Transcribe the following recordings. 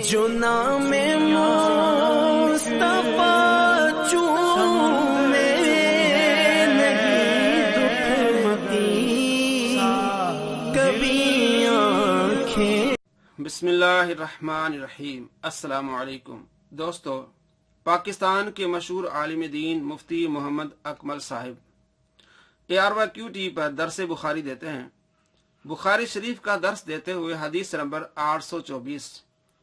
جو نام مصطفیٰ چومے نہیں دکھمتی کبھی آنکھیں۔ بسم اللہ الرحمن الرحیم۔ السلام علیکم دوستو، پاکستان کے مشہور عالم دین مفتی محمد اکمل صاحب ARYQTV پر درس بخاری دیتے ہیں۔ بخاری شریف کا درس دیتے ہوئے حدیث نمبر 824،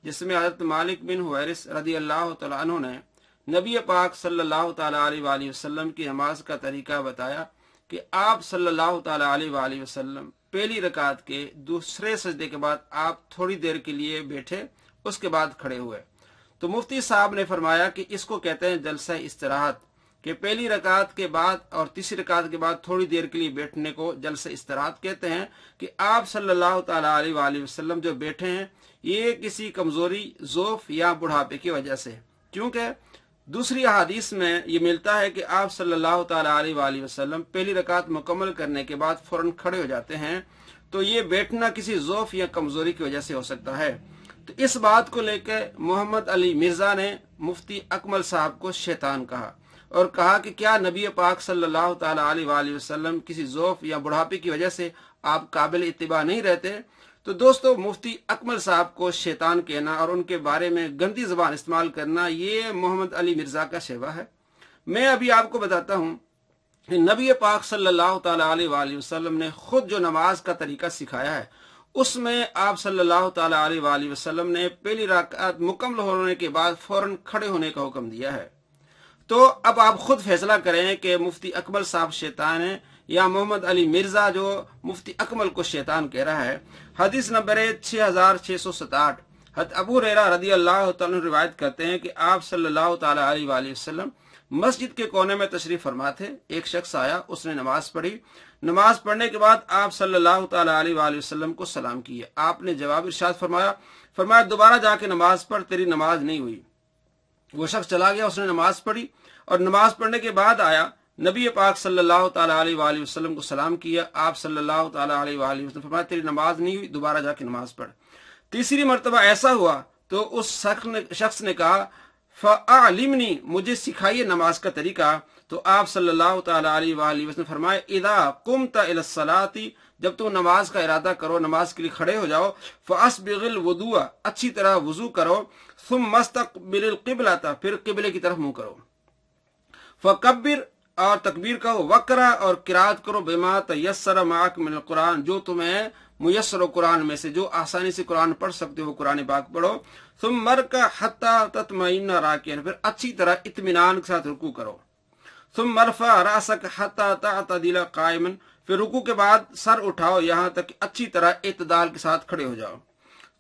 جس میں حضرت مالک بن حویرث رضی اللہ تعالیٰ عنہ نے نبی پاک صلی اللہ تعالیٰ علیہ وآلہ وسلم کی نماز کا طریقہ بتایا کہ آپ صلی اللہ تعالیٰ علیہ وآلہ وسلم پہلی رکعت کے دوسرے سجدے کے بعد آپ تھوڑی دیر کے لیے بیٹھے، اس کے بعد کھڑے ہوئے۔ تو مفتی صاحب نے فرمایا کہ اس کو کہتے ہیں جلسہ استراحت، کہ پہلی رکعت کے بعد اور تیسری رکعت کے بعد تھوڑی دیر کے لیے بیٹھنے کو جلسہ استراحت کہتے ہیں، کہ آپ صلی اللہ تعالیٰ علیہ وآلہ وسلم جو بیٹھے ہیں یہ کسی کمزوری، ضعف یا بڑھاپے کی وجہ سے، کیونکہ دوسری احادیث میں یہ ملتا ہے کہ آپ صلی اللہ تعالیٰ علیہ وآلہ وسلم پہلی رکعت مکمل کرنے کے بعد فوراً کھڑے ہو جاتے ہیں، تو یہ بیٹھنا کسی ضعف یا کمزوری کی وجہ سے ہو سکتا ہے۔ تو اس بات کو لے کے محمد علی مرزا نے مفتی اکمل صاحب کو شیطان کہا، اور کہا کہ کیا نبی پاک صلی اللہ تعالیٰ علیہ وآلہ وسلم کسی ضعف یا بڑھاپے کی وجہ سے آپ قابل اتباع نہیں رہتے؟ تو دوستو، مفتی اکمل صاحب کو شیطان کہنا اور ان کے بارے میں گندی زبان استعمال کرنا یہ محمد علی مرزا کا شیوہ ہے۔ میں ابھی آپ کو بتاتا ہوں کہ نبی پاک صلی اللہ تعالیٰ علیہ وآلہ وسلم نے خود جو نماز کا طریقہ سکھایا ہے، اس میں آپ صلی اللہ تعالیٰ علیہ وآلہ وسلم نے پہلی رکعت مکمل ہونے کے بعد فوراً کھڑے ہونے کا حکم دیا ہے۔ تو اب آپ خود فیصلہ کریں کہ مفتی اکمل صاحب شیطان ہیں یا محمد علی مرزا جو مفتی اکمل کو شیطان کہہ رہا ہے۔ حدیث نمبر 6667، حضرت ابو ہریرہ رضی اللہ تعالیٰ عنہ روایت کرتے ہیں کہ آپ صلی اللہ تعالیٰ علیہ وآلہ وسلم مسجد کے کونے میں تشریف فرما تھے۔ ایک شخص آیا، اس نے نماز پڑھی۔ نماز پڑھنے کے بعد آپ صلی اللہ تعالیٰ علیہ وآلہ وسلم کو سلام کیا۔ آپ نے جواب ارشاد فرمایا دوبارہ جا کے نماز پڑھ، تیری نماز نہیں ہوئی۔ وہ شخص چلا گیا، اس نے نماز پڑھی اور نماز پڑھنے کے بعد آیا، نبی پاک صلی اللہ تعالیٰ علیہ وآلہ وسلم کو سلام کیا۔ آپ صلی اللہ تعالیٰ علیہ وآلہ وسلم فرمایا تیری نماز نہیں ہوئی، دوبارہ جا کے نماز پڑھ۔ تیسری مرتبہ ایسا ہوا تو اس شخص نے کہا فَأَعْلِمْنِي، مجھے سکھائیے نماز کا طریقہ۔ تو آپ صلی اللہ تعالیٰ علیہ وآلہ وسلم فرمایا اِذَا قُمْتَ إِلَى الصَّلَاةِ، جب تم نماز کا ارادہ کرو، نماز کے لیے کھڑے ہو جاؤ، فَأَسْبِغِ الْوُضُوءَ، اچھی طرح وضو کرو، ثُمَّ اسْتَقْبِلِ الْقِبْلَةَ، پھر قبلے کی طرف منہ کرو، فَكَبِّرْ، اور تکبیر کہو، وقرا، اور قرات کرو، بما تیسر معک من القرآن، جو تمہیں میسر و قرآن میں سے، جو آسانی سے قرآن پڑھ سکتے ہو قرآن پاک پڑھو، ثم ارکع حتی تطمئن راکعا، پھر اچھی طرح اطمینان کے ساتھ رکوع کرو، ثم ارفع رأسک حتی تعتدل قائما، پھر رکوع کے بعد سر اٹھاؤ یہاں تک کہ اچھی طرح اعتدال کے ساتھ کھڑے ہو جاؤ،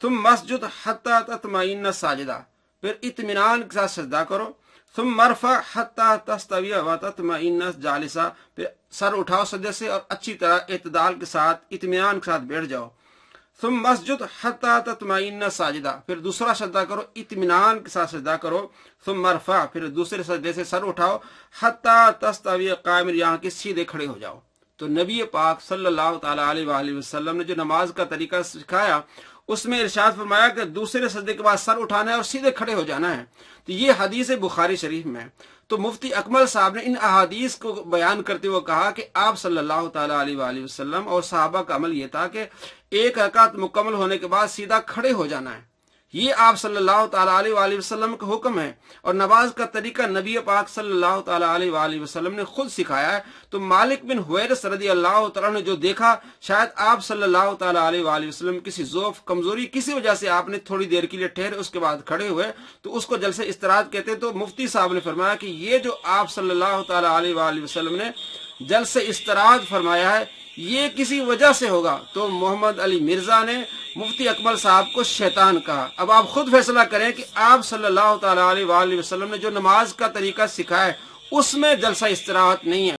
ثم اسجد حتی تطمئن ساجدا، پھر اطمینان کے ساتھ سجدہ کرو، ثم ارفع حتی تستوی وتطمئن جالسا، پھر سر اٹھاؤ سجدے سے اور اچھی طرح اعتدال کے ساتھ اطمینان کے ساتھ بیٹھ جاؤ، ثم اسجد حتی تطمئن ساجدا، پھر دوسرا سجدہ کرو، اطمینان کے ساتھ سجدہ کرو، ثم ارفع، پھر دوسرے سجدے سے سر اٹھاؤ، حتی تستوی قائما، یہاں کے سیدھے کھڑے ہو جاؤ۔ تو نبی پاک صلی اللہ تعالیٰ علیہ وآلہ وسلم نے جو نماز کا طریقہ سکھایا، اس میں ارشاد فرمایا کہ دوسرے سجدے کے بعد سر اٹھانا ہے اور سیدھے کھڑے ہو جانا ہے۔ تو یہ حدیث بخاری شریف میں، تو مفتی اکمل صاحب نے ان احادیث کو بیان کرتے ہوئے کہا کہ آپ صلی اللہ تعالیٰ علیہ وآلہ وسلم اور صحابہ کا عمل یہ تھا کہ ایک رکعت مکمل ہونے کے بعد سیدھا کھڑے ہو جانا ہے، یہ آپ صلی اللہ تعالیٰ علیہ وآلہ وسلم کا حکم ہے، اور نماز کا طریقہ نبی پاک صلی اللہ تعالیٰ علیہ وآلہ وسلم نے خود سکھایا ہے۔ تو مالک بن حویرث رضی اللہ تعالیٰ نے جو دیکھا، شاید آپ صلی اللہ تعالیٰ علیہ وآلہ وسلم کسی ضعف، کمزوری، کسی وجہ سے آپ نے تھوڑی دیر کے لیے ٹھہرے، اس کے بعد کھڑے ہوئے، تو اس کو جلسہ استراحت کہتے ہیں۔ تو مفتی صاحب نے فرمایا کہ یہ جو آپ صلی اللہ تعالیٰ علیہ وآلہ وسلم نے جلسہ استراحت فرمایا ہے، یہ کسی وجہ سے ہوگا۔ تو محمد علی مرزا نے مفتی اکمل صاحب کو شیطان کہا۔ اب آپ خود فیصلہ کریں کہ آپ صلی اللہ تعالیٰ علیہ وآلہ وسلم نے جو نماز کا طریقہ سکھایا ہے، اس میں جلسہ استراحت نہیں ہے۔